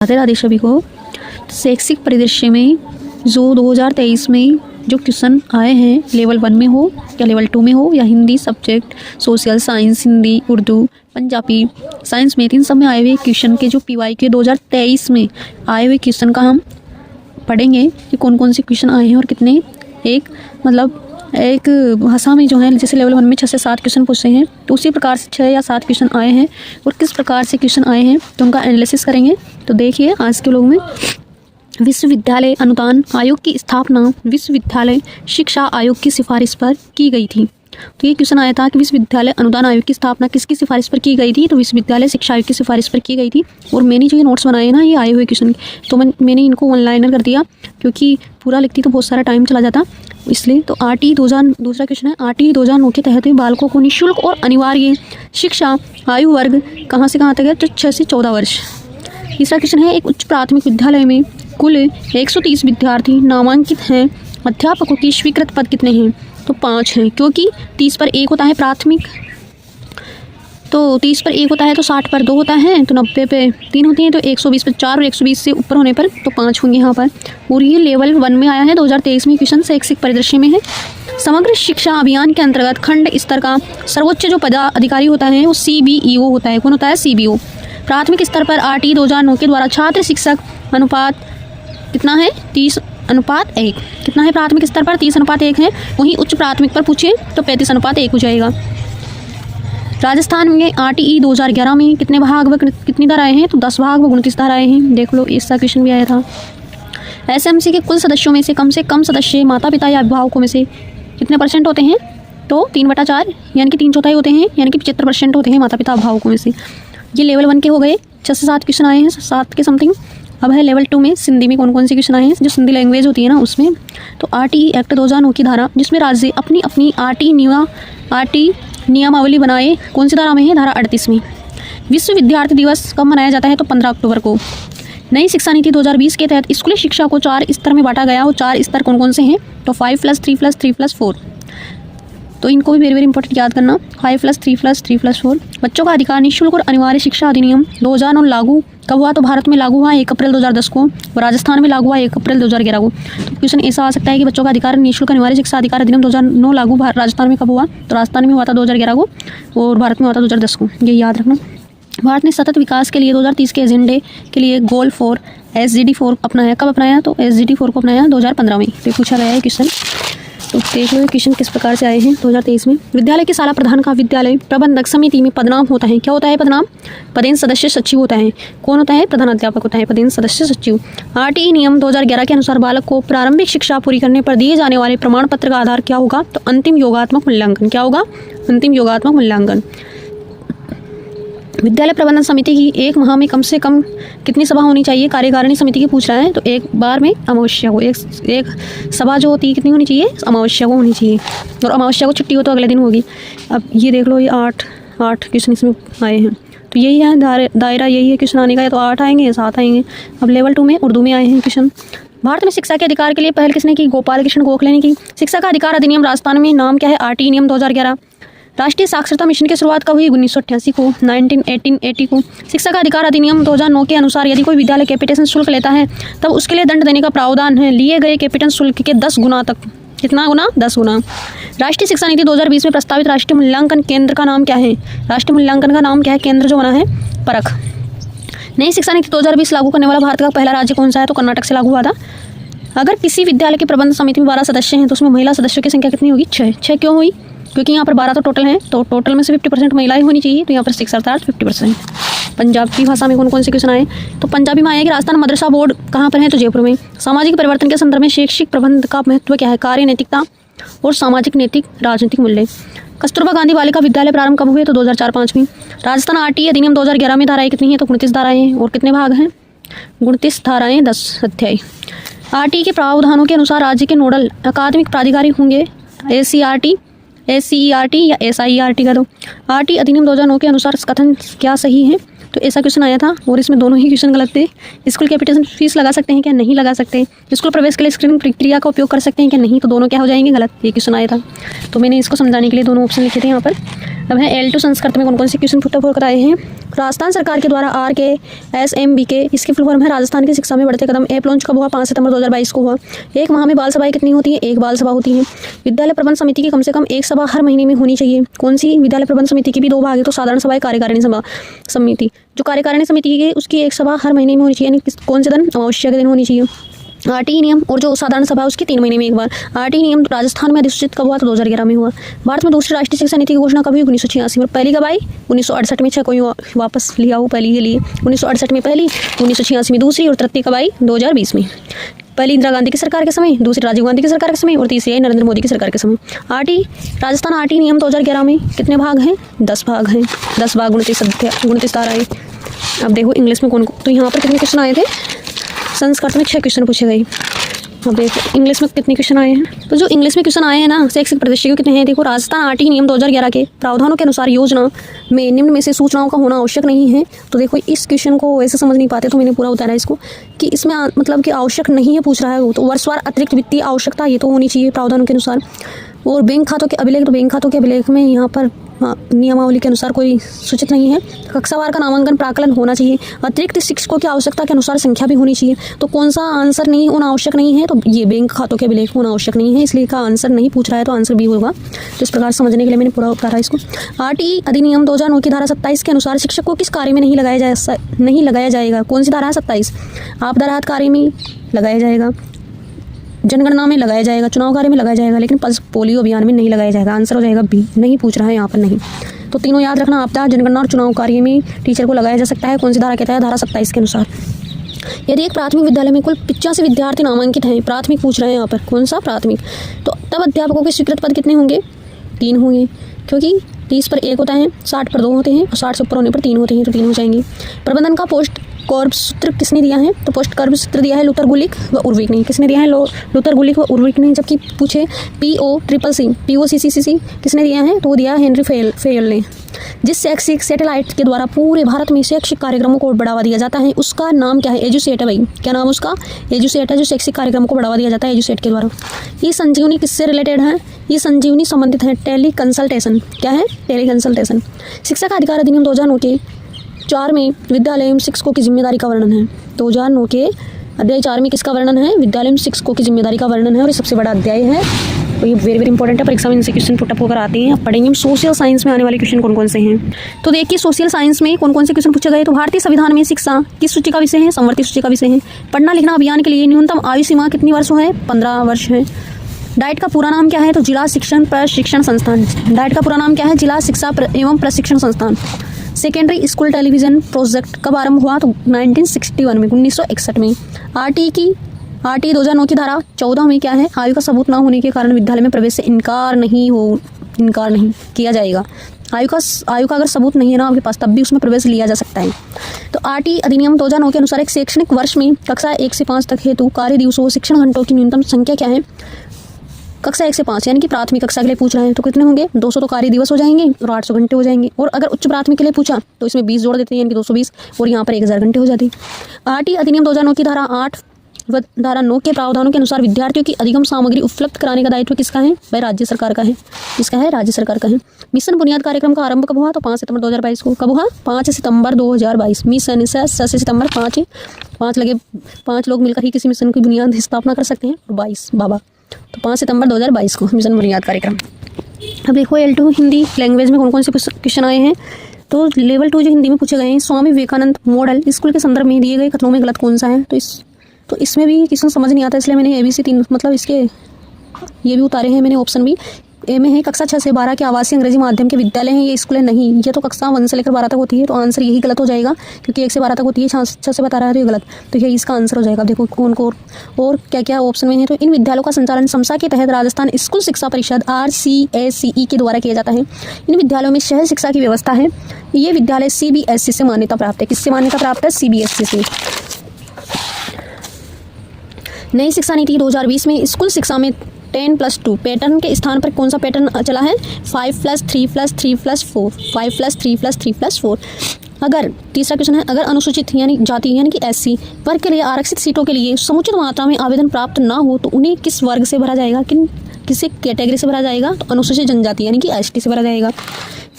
राधे राधे सभी को। शैक्षिक परिदृश्य में जो 2023 में जो क्वेश्चन आए हैं, लेवल 1 में हो या लेवल 2 में हो या Hindi subject, social science, Hindi, Urdu, Punjabi, science, math, इन सब में आए हुए क्वेश्चन के जो PY के 2023 में आए हुए क्वेश्चन का हम पढ़ेंगे कि कौन कौन से क्वेश्चन आए हैं और कितने। एक भाषा में जो है, जैसे लेवल 1 में 6 से 7 क्वेश्चन पूछे हैं, तो उसी प्रकार से 6 या 7 क्वेश्चन आए हैं और किस प्रकार से क्वेश्चन आए हैं तो उनका एनालिसिस करेंगे। तो देखिए, आज के लोग में विश्वविद्यालय अनुदान आयोग की स्थापना विश्वविद्यालय शिक्षा आयोग की सिफारिश पर की गई थी। तो ये क्वेश्चन आया था कि विश्वविद्यालय अनुदान आयोग की स्थापना किसकी सिफारिश पर की गई थी, तो विश्वविद्यालय शिक्षा आयोग की सिफारिश पर की गई थी। और मैंने जो ये नोट्स बनाए हैं ना, ये आए हुए क्वेश्चन, तो मैंने इनको ऑनलाइनर कर दिया क्योंकि पूरा लिखती तो बहुत सारा टाइम चला जाता, इसलिए। तो RT 2000 दूसरा क्वेश्चन है, RT 2009 के तहत बालकों को निःशुल्क और अनिवार्य शिक्षा आयु वर्ग कहाँ से कहाँ तक है, तो 6 से 14 वर्ष। तीसरा क्वेश्चन है, एक उच्च प्राथमिक विद्यालय में कुल 130 विद्यार्थी नामांकित हैं, अध्यापकों की स्वीकृत पद कितने हैं, तो 5 हैं, क्योंकि 30 पर 1 होता है प्राथमिक, तो 30 पर 1 होता है तो 60 पर 2 होता है, तो 90 पे 3 होती हैं, तो 120 पर 4 और 120 से ऊपर होने पर तो 5 होंगे यहाँ पर। और ये लेवल 1 में आया है, 2023 में क्वेश्चन शैक्षिक परिदृश्य में है। समग्र शिक्षा अभियान के अंतर्गत खंड स्तर का सर्वोच्च जो पदाधिकारी होता है वो CBEO होता है। कौन होता है? CBO। प्राथमिक स्तर पर RT 2009 के द्वारा छात्र शिक्षक अनुपात कितना है? 30:1। कितना है प्राथमिक स्तर पर? 30:1 है। वहीं उच्च प्राथमिक पर पूछे तो 35:1 हो जाएगा। राजस्थान में RTE 2011 में कितने भाग व कितनी धाराएं हैं, तो 10 भाग व 29 धाराएं हैं। देख लो, इसका क्वेश्चन भी आया था। SMC के कुल सदस्यों में से कम सदस्य माता पिता या अभिभावकों में से कितने % होते हैं, तो 3/4 यानी कि 3/4 होते हैं, यानी कि 75% होते हैं माता पिता अभिभावकों में से। ये लेवल 1 के हो गए। 6 से 7 क्वेश्चन आए हैं, 7 के समथिंग। अब है लेवल 2 में सिंधी में कौन कौन से क्वेश्चन आए हैं, जो सिंधी लैंग्वेज होती है ना उसमें। तो RTE एक्ट 2009 की धारा, जिसमें राज्य अपनी अपनी RT नियमावली बनाए, कौन सी धारा में है? धारा 38 में। विश्व विद्यार्थी दिवस कब मनाया जाता है, तो 15 अक्टूबर को। नई शिक्षा नीति 2020 के तहत स्कूली शिक्षा को 4 स्तर में बांटा गया। वो 4 स्तर कौन कौन से हैं, तो 5+3+3+4। तो इनको भी वेरी वेरी इंपॉर्टेंट याद करना, 5+3+3+4। बच्चों का अधिकार निःशुल्क और अनिवार्य शिक्षा अधिनियम 2009 लागू कब हुआ, तो भारत में लागू हुआ 1 अप्रैल 2010 को, और राजस्थान में लागू हुआ 1 अप्रैल 2011 को। तो क्वेश्चन ऐसा आ सकता है कि बच्चों का अधिकार निःशुल्क अनिवार्य शिक्षा अधिकार अधिनियम 2009 लागू राजस्थान में कब हुआ, तो राजस्थान में हुआ था 2011 को और भारत में हुआ था 2010 को। ये याद रखना। भारत ने सतत विकास के लिए 2030 के एजेंडे के लिए गोल 4 SGD4 अपनाया। कब अपनाया, तो SGD4 को अपनाया 2015 में। तो पूछा गया है क्वेश्चन। तो देख लो क्वेश्चन किस प्रकार से आए हैं 2023 में। विद्यालय के शाला प्रधान का विद्यालय प्रबंधक समिति में पदनाम होता है। क्या होता है पदनाम? पदेन सदस्य सचिव होता है। कौन होता है? प्रधानाध्यापक होता है, पदेन सदस्य सचिव। RTE नियम 2011 के अनुसार बालक को प्रारंभिक शिक्षा पूरी करने पर दिए जाने वाले प्रमाण पत्र का आधार क्या होगा, तो अंतिम योगात्मक मूल्यांकन। क्या होगा? अंतिम योगात्मक मूल्यांकन। विद्यालय प्रबंधन समिति की 1 माह में कम से कम कितनी सभा होनी चाहिए, कार्यकारिणी समिति की पूछ रहा है, तो 1 बार में अमावस्या को एक सभा जो होती है कितनी होनी चाहिए, अमावस्या को होनी चाहिए, और अमावस्या को छुट्टी हो तो अगले दिन होगी। अब ये देख लो, ये 8 क्वेश्चन इसमें आए हैं। तो यही है दायरा, यही है क्वेश्चन आने का, तो 8 आएंगे या 7 आएंगे। अब लेवल 2 में उर्दू में आए हैं क्वेश्चन। भारत में शिक्षा के अधिकार के लिए पहल किसने की? गोपाल कृष्ण गोखले ने की। शिक्षा का अधिकार अधिनियम राजस्थान में नाम क्या है? RTE नियम 2011। राष्ट्रीय साक्षरता मिशन की शुरुआत कब हुई? 1988 को, 1880 को। शिक्षा का अधिकार अधिनियम 2009 के अनुसार यदि कोई विद्यालय कैपिटेशन शुल्क लेता है तब उसके लिए दंड देने का प्रावधान है, लिए गए कैपिटल शुल्क के 10 गुना तक। कितना गुना? 10 गुना। राष्ट्रीय शिक्षा नीति 2020 में प्रस्तावित राष्ट्रीय मूल्यांकन केंद्र का नाम क्या है? राष्ट्रीय मूल्यांकन का नाम क्या है? केंद्र जो बना है, परख। नई शिक्षा नीति 2020 लागू करने वाला भारत का पहला राज्य कौन सा है, तो कर्नाटक से लागू हुआ था। अगर किसी विद्यालय के प्रबंध समिति में 12 सदस्य हैं तो उसमें महिला सदस्यों की संख्या कितनी होगी? 6 क्यों हुई? क्योंकि यहाँ पर 12 तो टोटल हैं, तो टोटल में से 50% महिलाएं होनी चाहिए, तो यहाँ पर 6 अर्थात 50%। पंजाबी भाषा में कौन कौन से क्वेश्चन आए, तो पंजाबी में आया कि राजस्थान मदरसा बोर्ड कहाँ पर है, तो जयपुर में। सामाजिक परिवर्तन के संदर्भ में शैक्षिक प्रबंध का महत्व क्या है? कार्य नैतिकता और सामाजिक नैतिक राजनीतिक मूल्य। कस्तूरबा गांधी बालिका विद्यालय प्रारंभ कब हुए, तो 2004-5 में। राजस्थान RTE अधिनियम 2011 में धाराएं कितनी हैं, तो 29 धाराएं हैं, और कितने भाग हैं? 29 धाराएं, 10 अध्याय। RTE के प्रावधानों के अनुसार राज्य के नोडल अकादमिक प्राधिकारी होंगे SCERT या SIERT का। दो RTE अधिनियम 2009 के अनुसार कथन क्या सही है, तो ऐसा क्वेश्चन आया था और इसमें दोनों ही क्वेश्चन गलत थे। स्कूल कैपिटेशन फीस लगा सकते हैं क्या? नहीं लगा सकते। स्कूल प्रवेश के लिए स्क्रीनिंग प्रक्रिया का उपयोग कर सकते हैं क्या? नहीं। तो दोनों क्या हो जाएंगे? गलत। ये क्वेश्चन आया था, तो मैंने इसको समझाने के लिए दोनों ऑप्शन लिखे थे यहाँ पर। अब है L2 संस्कृत में कौन कौन से क्वेश्चन पुट अप कराए हैं। राजस्थान सरकार के द्वारा RKSMBK, इसकी फुल फॉर्म है राजस्थान की शिक्षा में बढ़ते कदम, ऐप लॉन्च कब हुआ, 5 सितंबर 2022 को हुआ। एक माह में बाल सभाएं कितनी होती है, एक बाल सभा होती है। विद्यालय प्रबंध समिति की कम से कम एक सभा हर महीने में होनी चाहिए। कौन सी विद्यालय प्रबंध समिति की भी 2 भाग है, तो साधारण सभा, कार्यकारिणी सभा समिति। जो कार्यकारिणी समिति है उसकी एक सभा हर महीने में होनी चाहिए, यानी कौन से दिन, अमावस्या के दिन होनी चाहिए। RTE नियम और जो साधारण सभा है उसकी 3 महीने में एक बार। RTE नियम राजस्थान में अधिसूचित कब हुआ, तो 2011 में हुआ। भारत में दूसरी राष्ट्रीय शिक्षा नीति की घोषणा कब हुई, 1986 में। पहली कब आई, 1968 में। कोई वापस लिया हो पहली के लिए, 1968 में पहली, 1986 में दूसरी, और तृतीय कब आई, 2020 में। पहली इंदिरा गांधी की सरकार के समय, दूसरी राजीव गांधी की सरकार के समय, और तीसरी आई नरेंद्र मोदी की सरकार के समय। राजस्थान RTE नियम 2011 में कितने भाग हैं, 10 भाग हैं। 10 भाग 29 धाराएं। अब देखो इंग्लिश में कौन, तो यहाँ पर कितने क्वेश्चन आए थे, संस्कृत में 6 क्वेश्चन पूछे गए। अब देखो इंग्लिश में कितने क्वेश्चन आए हैं। तो जो इंग्लिश में क्वेश्चन आए हैं ना, शैक्षिक परिदृश्य के कितने हैं। देखो, राजस्थान RTE नियम 2011 के प्रावधानों के अनुसार योजना में निम्न में से सूचनाओं का होना आवश्यक नहीं है। तो देखो इस क्वेश्चन को वैसे समझ नहीं पाते तो मैंने पूरा उतारा इसको कि इसमें मतलब कि आवश्यक नहीं है पूछ रहा है वो, तो वर्षवार अतिरिक्त वित्तीय आवश्यकता ये तो होनी चाहिए प्रावधानों के अनुसार। और बैंक खातों के अभिलेख, तो बैंक खातों के अभिलेख में यहाँ पर नियमावली के अनुसार कोई सूचित नहीं है। कक्षावार का नामांकन प्राकलन होना चाहिए। अतिरिक्त शिक्षकों की आवश्यकता के अनुसार संख्या भी होनी चाहिए। तो कौन सा आंसर नहीं होना आवश्यक नहीं है, तो ये बैंक खातों के अभिलेख होना आवश्यक नहीं है, इसलिए का आंसर नहीं पूछ रहा है, तो आंसर बी होगा। तो इस प्रकार समझने के लिए मैंने पूरा उतारा इसको। RTE अधिनियम 2009 की धारा 27 के अनुसार शिक्षक को किस कार्य में नहीं लगाया जाएगा। कौन सी धारा है, 27। आपदा राहत कार्य में लगाया जाएगा, जनगणना में लगाया जाएगा, चुनाव कार्य में लगाया जाएगा, लेकिन पल्स पोलियो अभियान में नहीं लगाया जाएगा। आंसर हो जाएगा बी, नहीं पूछ रहा है यहाँ पर नहीं। तो तीनों याद रखना, आपदा, जनगणना और चुनाव कार्य में टीचर को लगाया जा सकता है। कौन सी धारा कहता है, धारा 27 के अनुसार। यदि एक प्राथमिक विद्यालय में कुल 85 विद्यार्थी नामांकित हैं, प्राथमिक पूछ रहे हैं यहाँ पर, कौन सा प्राथमिक, तो तब अध्यापकों के स्वीकृत पद कितने होंगे, 3 होंगे, क्योंकि 30 पर 1 होता है, 60 पर 2 होते हैं, और 60 से ऊपर होने पर 3 होते हैं, तो 3 हो जाएंगे। प्रबंधन का पोस्ट कॉर्ब सूत्र किसने दिया है, तो पोस्ट कॉर्ब सूत्र दिया है लूथर गुलिक व उर्विक ने। किसने दिया है, लूथर गुलिक व उर्विक ने। जबकि पूछे POCCC किसने दिया है, तो वो दिया हेनरी फेयल ने। जिस शैक्षिक सैटेलाइट के द्वारा पूरे भारत में शैक्षिक कार्यक्रमों को बढ़ावा दिया जाता है उसका नाम क्या है, एजुसेट है भाई। क्या नाम उसका, एजुसेट है, जो शैक्षिक कार्यक्रमों को बढ़ावा दिया जाता है एजुसेट के द्वारा। ये संजीवनी किससे रिलेटेड है, ये संजीवनी संबंधित है टेली कंसल्टेशन। क्या है, टेली कंसल्टेशन। शिक्षा का अधिकार अधिनियम 2009 के 4 में विद्यालय एवं शिक्षकों की जिम्मेदारी का वर्णन है। 2009 के अध्याय 4 में किसका वर्णन है, विद्यालय में शिक्षकों की जिम्मेदारी का वर्णन है, और ये सबसे बड़ा अध्याय है। तो ये वेरी इंपॉर्टेंट है, परीक्षा में इनसे क्वेश्चन पुट अप होकर आते हैं। अब पढ़ेंगे हम सोशल साइंस में आने वाले क्वेश्चन कौन कौन से हैं। तो देखिए सोशल साइंस में कौन कौन से क्वेश्चन पूछे गए। तो भारतीय संविधान में शिक्षा किस सूची का विषय है, समवर्ती सूची का विषय है। पढ़ना लिखना अभियान के लिए न्यूनतम आयु सीमा कितनी वर्ष है, 15 वर्ष है। डाइट का पूरा नाम क्या है, तो जिला शिक्षण प्रशिक्षण संस्थान। डाइट का पूरा नाम क्या है, जिला शिक्षा एवं प्रशिक्षण संस्थान। सेकेंडरी स्कूल टेलीविजन प्रोजेक्ट कब आरंभ हुआ, तो 1961 में, 1961 में। RTE 2009 की धारा 14 में क्या है, आयु का सबूत न होने के कारण विद्यालय में प्रवेश से इनकार नहीं किया जाएगा। आयु का अगर सबूत नहीं है ना आपके पास, तब भी उसमें प्रवेश लिया जा सकता है। तो RTE अधिनियम 2009 के अनुसार एक शैक्षणिक वर्ष में कक्षा 1 से 5 तक हेतु कार्य दिवसों शिक्षण घंटों की न्यूनतम संख्या क्या है। कक्षा 1 से 5 यानी कि प्राथमिक कक्षा के लिए पूछ रहे हैं, तो कितने होंगे, 200 तो कार्य दिवस हो जाएंगे और 800 घंटे हो जाएंगे। और अगर उच्च प्राथमिक के लिए पूछा तो इसमें 20 जोड़ देते हैं, यानी कि 220, और यहाँ पर 1000 घंटे हो जाते हैं। RTE अधिनियम 2009 की धारा 8 व धारा 9 के प्रावधानों के अनुसार विद्यार्थियों की अधिगम सामग्री उपलब्ध कराने का दायित्व किसका है, भाई राज्य सरकार का है। किसका है, राज्य सरकार का है। मिशन बुनियाद कार्यक्रम का आरंभ कब हुआ, तो 5 सितंबर 2022 को। कब हुआ, 5 सितंबर 2022। मिशन 6 सितंबर 5 लगे, 5 लोग मिलकर ही किसी मिशन की बुनियाद स्थापना कर सकते हैं, और 22 बाबा। तो 5 सितंबर 2022 को मिशन बुनियाद कार्यक्रम। अब देखो L2 हिंदी लैंग्वेज में कौन कौन से क्वेश्चन आए हैं। तो लेवल 2 जो हिंदी में पूछे गए हैं, स्वामी विवेकानंद मॉडल स्कूल के संदर्भ में दिए गए कथनों में गलत कौन सा है। तो इसमें भी क्वेश्चन समझ नहीं आता, इसलिए मैंने ABC 3 मतलब इसके ये भी उतारे हैं मैंने ऑप्शन भी। ए में है कक्षा 6 से 12 के आवासीय अंग्रेजी माध्यम के विद्यालय हैं, ये स्कूल है नहीं, ये तो कक्षा 1 से लेकर 12 तक होती है, तो आंसर यही गलत हो जाएगा, क्योंकि 1 से 12 तक होती है, 6 से बता रहा है, तो ये गलत। तो ये इसका आंसर हो जाएगा। देखो कौन को और क्या क्या ऑप्शन में है। तो इन विद्यालयों का संचालन समसा के तहत राजस्थान स्कूल शिक्षा परिषद RCSE के द्वारा किया जाता है। इन विद्यालयों में शहर शिक्षा की व्यवस्था है। ये विद्यालय CBSE से मान्यता प्राप्त है। किससे मान्यता प्राप्त है, CBSE से। नई शिक्षा नीति 2020 में स्कूल शिक्षा में 10+2 पैटर्न के स्थान पर कौन सा पैटर्न चला है, 5+3+3+4, 5+3+3+4। अगर तीसरा क्वेश्चन है, अगर अनुसूचित यानी जाति यानी कि SC वर्ग के लिए आरक्षित सीटों के लिए समुचित मात्रा में आवेदन प्राप्त ना हो तो उन्हें किस वर्ग से भरा जाएगा, किस कैटेगरी से भरा जाएगा, तो अनुसूचित जनजाति यानी कि ST से भरा जाएगा।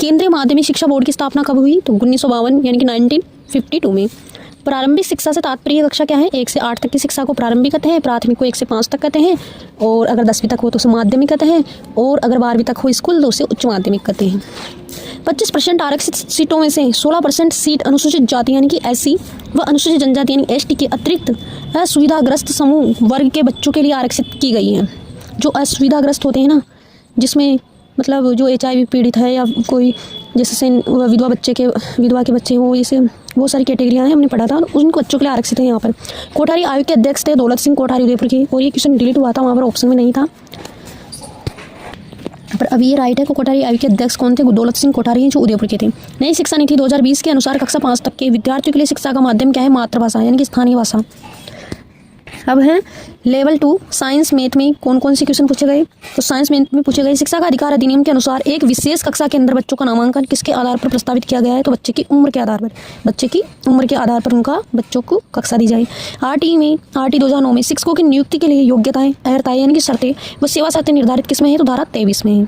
केंद्रीय माध्यमिक शिक्षा बोर्ड की स्थापना कब हुई? तो 1952 यानी कि 1952 में। प्रारंभिक शिक्षा से तात्पर्य कक्षा क्या है? 1 से 8 तक की शिक्षा को प्रारंभिक कहते हैं, प्राथमिक को 1 से 5 तक कहते हैं, और अगर 10वीं तक हो तो उसे माध्यमिक कहते हैं, और अगर 12वीं तक हो स्कूल तो उसे उच्च माध्यमिक कहते हैं। 25% आरक्षित सीटों में से 16% सीट अनुसूचित जाति यानी कि SC व अनुसूचित जनजाति यानी ST के अतिरिक्त असुविधाग्रस्त समूह वर्ग के बच्चों के लिए आरक्षित की गई है। जो असुविधाग्रस्त होते हैं ना, जिसमें मतलब जो HIV पीड़ित है या कोई जैसे विधवा के बच्चे हो, जैसे बहुत सारी कैटेगरियाँ हैं, हमने पढ़ा था, उनको बच्चों के लिए आरक्षित है यहाँ पर। कोठारी आयोग के अध्यक्ष थे दौलत सिंह कोठारी उदयपुर के, और ये क्वेश्चन डिलीट हुआ था, वहाँ पर ऑप्शन में नहीं था, पर अभी ये राइट है। कोठारी आयोग के अध्यक्ष कौन थे? दौलत सिंह कोठारी हैं, जो उदयपुर के थे। नई शिक्षा नीति 2020 के अनुसार कक्षा 5 तक के विद्यार्थियों के लिए शिक्षा का माध्यम क्या है? मातृभाषा यानी कि स्थानीय भाषा। अब है लेवल 2 साइंस मैथ में कौन कौन से क्वेश्चन पूछे गए? तो साइंस मैथ में पूछे गए शिक्षा का अधिकार अधिनियम के अनुसार एक विशेष कक्षा के अंदर बच्चों का नामांकन किसके आधार पर प्रस्तावित किया गया है? तो बच्चे की उम्र के आधार पर उनका बच्चों को कक्षा दी जाए। RT 2009 में शिक्षकों की नियुक्ति के लिए योग्यताएं, अर्हताएं यानी कि शर्तें व सेवा शर्तें निर्धारित किसमें है? तो धारा 23 में है।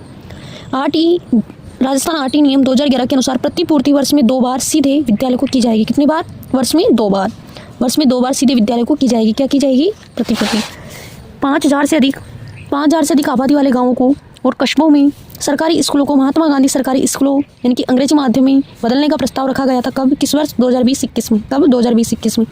राजस्थान RT नियम 2011 के अनुसार प्रतिपूर्ति वर्ष में 2 बार सीधे विद्यालय को की जाएगी। कितनी बार? वर्ष में 2 बार। वर्ष में 2 बार सीधे विद्यालय को की जाएगी। क्या की जाएगी? प्रतिपूर्ति। 5,000 से अधिक आबादी वाले गांवों को और कस्बों में सरकारी स्कूलों को महात्मा गांधी सरकारी स्कूलों यानी कि अंग्रेजी माध्यम में बदलने का प्रस्ताव रखा गया था। कब? किस वर्ष? 2020-21 में। कब? 2020-21 में।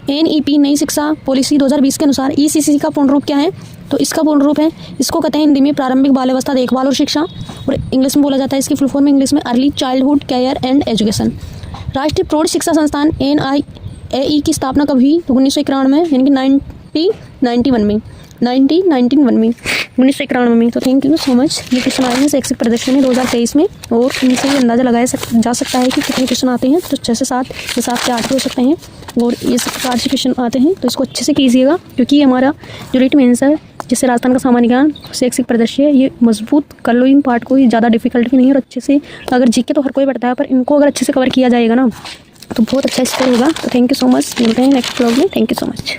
NEP नई शिक्षा पॉलिसी 2020 के अनुसार ECC का पूर्ण रूप क्या है? तो इसका पूर्ण रूप है, इसको कहते हैं हिंदी में प्रारंभिक बाल्यावस्था देखभाल और शिक्षा, और इंग्लिश में बोला जाता है इसकी फुल फॉर्म इंग्लिश में early childhood care and education. राष्ट्रीय प्रौढ़ शिक्षा संस्थान NIAE की स्थापना कब हुई? तो 1991 में, यानी कि 1991 में 1991 में। तो थैंक यू सो मच। ये क्वेश्चन आए हैं शैक्षिक प्रदर्शन में 2023 में, और इनसे ही अंदाज़ा लगाया जा सकता है कि कितने क्वेश्चन आते हैं। तो 6 से 7 या 7 से 8 भी हो सकते हैं, और ये 4 से क्वेश्चन आते हैं। तो इसको अच्छे से कीजिएगा, क्योंकि ये हमारा जो रिटन आंसर जिससे राजस्थान का सामान्य ज्ञान शैक्षिक प्रदर्शन है, ये मजबूत कर लो इन पार्ट को। ये ज़्यादा डिफिकल्ट भी नहीं है, और अच्छे से अगर जीके तो हर कोई पढ़ता है, पर इनको अगर अच्छे से कवर किया जाएगा ना तो बहुत अच्छा स्कोर होगा। तो थैंक यू सो मच। मिलते हैं नेक्स्ट व्लॉग में। Thank you so much.